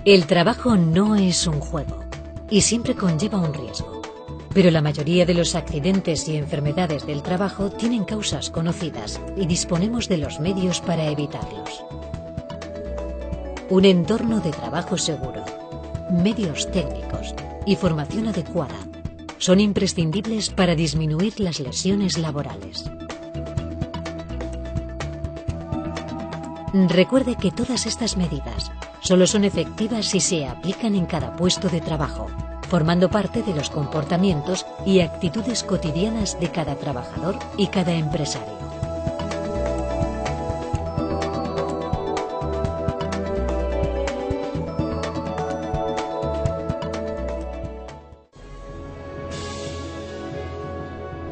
El trabajo no es un juego y siempre conlleva un riesgo, pero la mayoría de los accidentes y enfermedades del trabajo tienen causas conocidas y disponemos de los medios para evitarlos. Un entorno de trabajo seguro, medios técnicos y formación adecuada son imprescindibles para disminuir las lesiones laborales. Recuerde que todas estas medidas solo son efectivas si se aplican en cada puesto de trabajo, formando parte de los comportamientos y actitudes cotidianas de cada trabajador y cada empresario.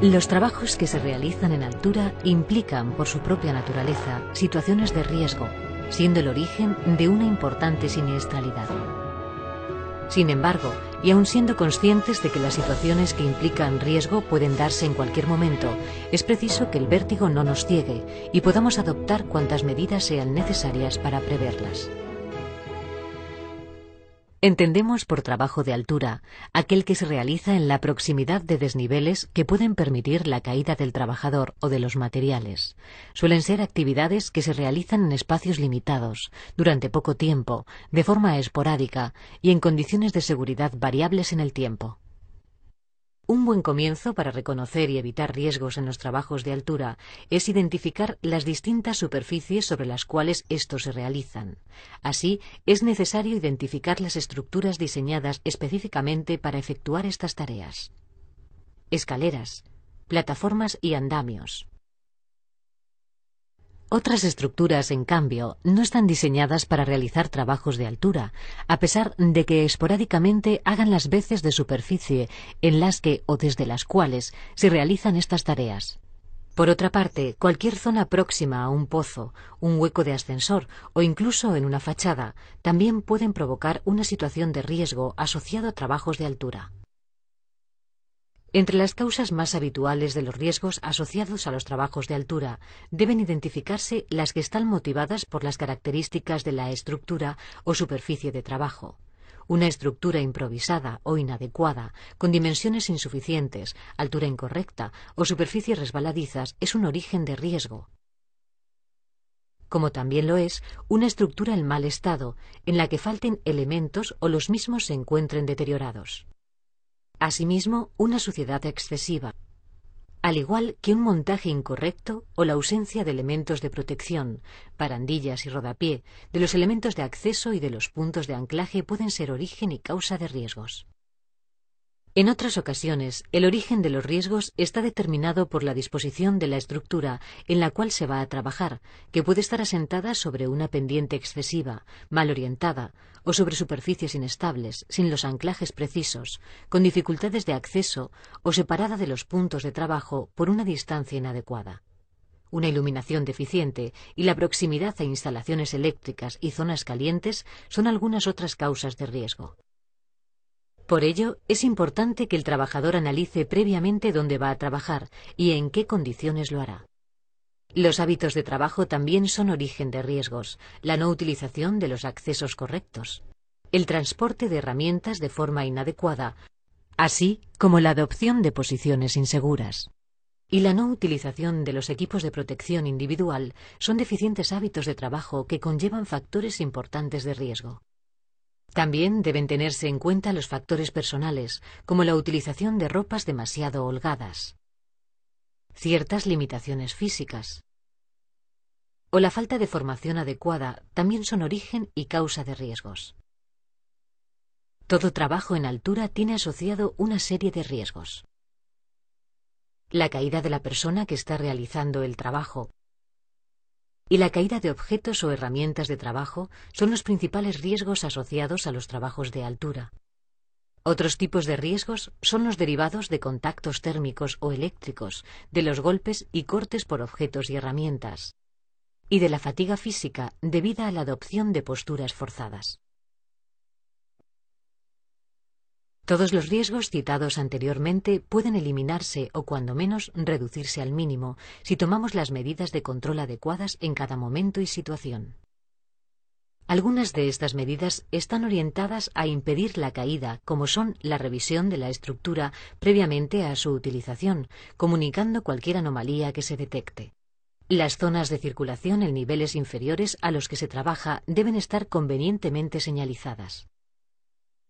Los trabajos que se realizan en altura implican, por su propia naturaleza, situaciones de riesgo, siendo el origen de una importante siniestralidad. Sin embargo, y aun siendo conscientes de que las situaciones que implican riesgo pueden darse en cualquier momento, es preciso que el vértigo no nos ciegue y podamos adoptar cuantas medidas sean necesarias para preverlas. Entendemos por trabajo de altura aquel que se realiza en la proximidad de desniveles que pueden permitir la caída del trabajador o de los materiales. Suelen ser actividades que se realizan en espacios limitados, durante poco tiempo, de forma esporádica y en condiciones de seguridad variables en el tiempo. Un buen comienzo para reconocer y evitar riesgos en los trabajos de altura es identificar las distintas superficies sobre las cuales estos se realizan. Así, es necesario identificar las estructuras diseñadas específicamente para efectuar estas tareas. Escaleras, plataformas y andamios. Otras estructuras, en cambio, no están diseñadas para realizar trabajos de altura, a pesar de que esporádicamente hagan las veces de superficie en las que o desde las cuales se realizan estas tareas. Por otra parte, cualquier zona próxima a un pozo, un hueco de ascensor o incluso en una fachada, también pueden provocar una situación de riesgo asociado a trabajos de altura. Entre las causas más habituales de los riesgos asociados a los trabajos de altura deben identificarse las que están motivadas por las características de la estructura o superficie de trabajo. Una estructura improvisada o inadecuada, con dimensiones insuficientes, altura incorrecta o superficies resbaladizas es un origen de riesgo. Como también lo es una estructura en mal estado, en la que falten elementos o los mismos se encuentren deteriorados. Asimismo, una suciedad excesiva, al igual que un montaje incorrecto o la ausencia de elementos de protección, barandillas y rodapié, de los elementos de acceso y de los puntos de anclaje pueden ser origen y causa de riesgos. En otras ocasiones, el origen de los riesgos está determinado por la disposición de la estructura en la cual se va a trabajar, que puede estar asentada sobre una pendiente excesiva, mal orientada, o sobre superficies inestables, sin los anclajes precisos, con dificultades de acceso o separada de los puntos de trabajo por una distancia inadecuada. Una iluminación deficiente y la proximidad a instalaciones eléctricas y zonas calientes son algunas otras causas de riesgo. Por ello, es importante que el trabajador analice previamente dónde va a trabajar y en qué condiciones lo hará. Los hábitos de trabajo también son origen de riesgos, la no utilización de los accesos correctos, el transporte de herramientas de forma inadecuada, así como la adopción de posiciones inseguras. Y la no utilización de los equipos de protección individual son deficientes hábitos de trabajo que conllevan factores importantes de riesgo. También deben tenerse en cuenta los factores personales, como la utilización de ropas demasiado holgadas, ciertas limitaciones físicas o la falta de formación adecuada también son origen y causa de riesgos. Todo trabajo en altura tiene asociado una serie de riesgos. La caída de la persona que está realizando el trabajo y la caída de objetos o herramientas de trabajo son los principales riesgos asociados a los trabajos de altura. Otros tipos de riesgos son los derivados de contactos térmicos o eléctricos, de los golpes y cortes por objetos y herramientas, y de la fatiga física debida a la adopción de posturas forzadas. Todos los riesgos citados anteriormente pueden eliminarse o cuando menos reducirse al mínimo si tomamos las medidas de control adecuadas en cada momento y situación. Algunas de estas medidas están orientadas a impedir la caída, como son la revisión de la estructura previamente a su utilización, comunicando cualquier anomalía que se detecte. Las zonas de circulación en niveles inferiores a los que se trabaja deben estar convenientemente señalizadas.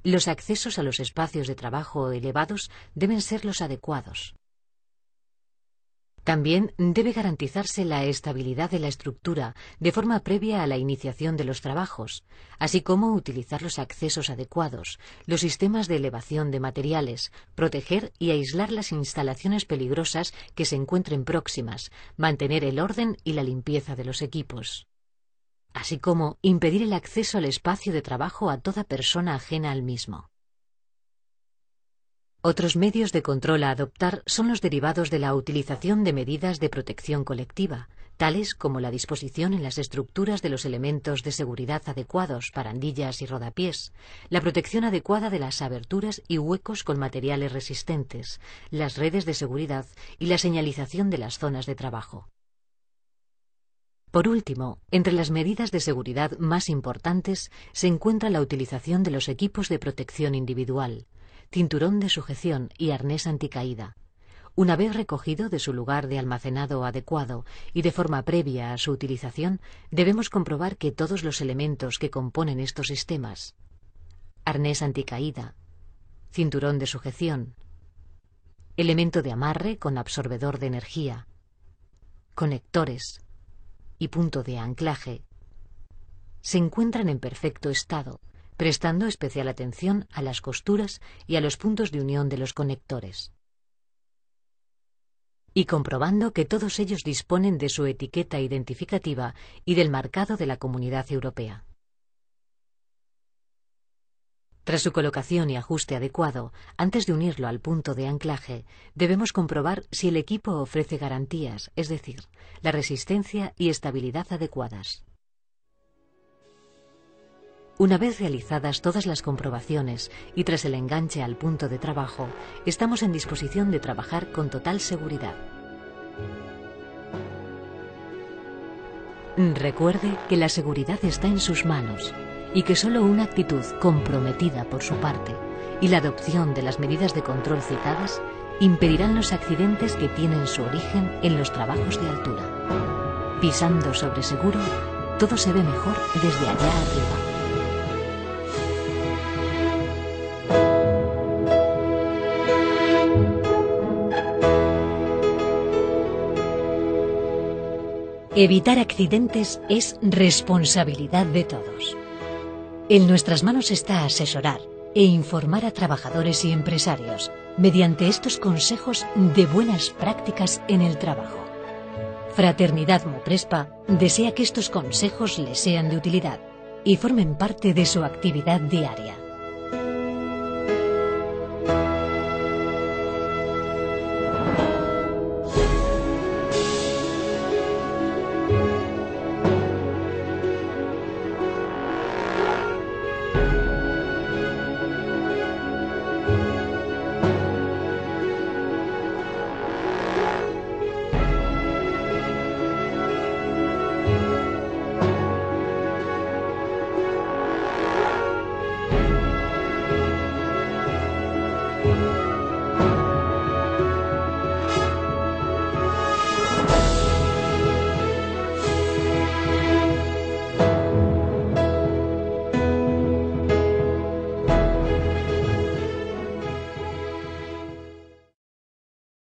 Los accesos a los espacios de trabajo elevados deben ser los adecuados. También debe garantizarse la estabilidad de la estructura de forma previa a la iniciación de los trabajos, así como utilizar los accesos adecuados, los sistemas de elevación de materiales, proteger y aislar las instalaciones peligrosas que se encuentren próximas, mantener el orden y la limpieza de los equipos, así como impedir el acceso al espacio de trabajo a toda persona ajena al mismo. Otros medios de control a adoptar son los derivados de la utilización de medidas de protección colectiva, tales como la disposición en las estructuras de los elementos de seguridad adecuados, barandillas y rodapiés, la protección adecuada de las aberturas y huecos con materiales resistentes, las redes de seguridad y la señalización de las zonas de trabajo. Por último, entre las medidas de seguridad más importantes se encuentra la utilización de los equipos de protección individual, cinturón de sujeción y arnés anticaída. Una vez recogido de su lugar de almacenado adecuado y de forma previa a su utilización, debemos comprobar que todos los elementos que componen estos sistemas, arnés anticaída, cinturón de sujeción, elemento de amarre con absorbedor de energía, conectores y punto de anclaje, se encuentran en perfecto estado, prestando especial atención a las costuras y a los puntos de unión de los conectores, y comprobando que todos ellos disponen de su etiqueta identificativa y del marcado de la Comunidad Europea. Tras su colocación y ajuste adecuado, antes de unirlo al punto de anclaje, debemos comprobar si el equipo ofrece garantías, es decir, la resistencia y estabilidad adecuadas. Una vez realizadas todas las comprobaciones y tras el enganche al punto de trabajo, estamos en disposición de trabajar con total seguridad. Recuerde que la seguridad está en sus manos y que solo una actitud comprometida por su parte y la adopción de las medidas de control citadas impedirán los accidentes que tienen su origen en los trabajos de altura. Pisando sobre seguro, todo se ve mejor desde allá arriba. Evitar accidentes es responsabilidad de todos. En nuestras manos está asesorar e informar a trabajadores y empresarios mediante estos consejos de buenas prácticas en el trabajo. Fraternidad Moprespa desea que estos consejos les sean de utilidad y formen parte de su actividad diaria.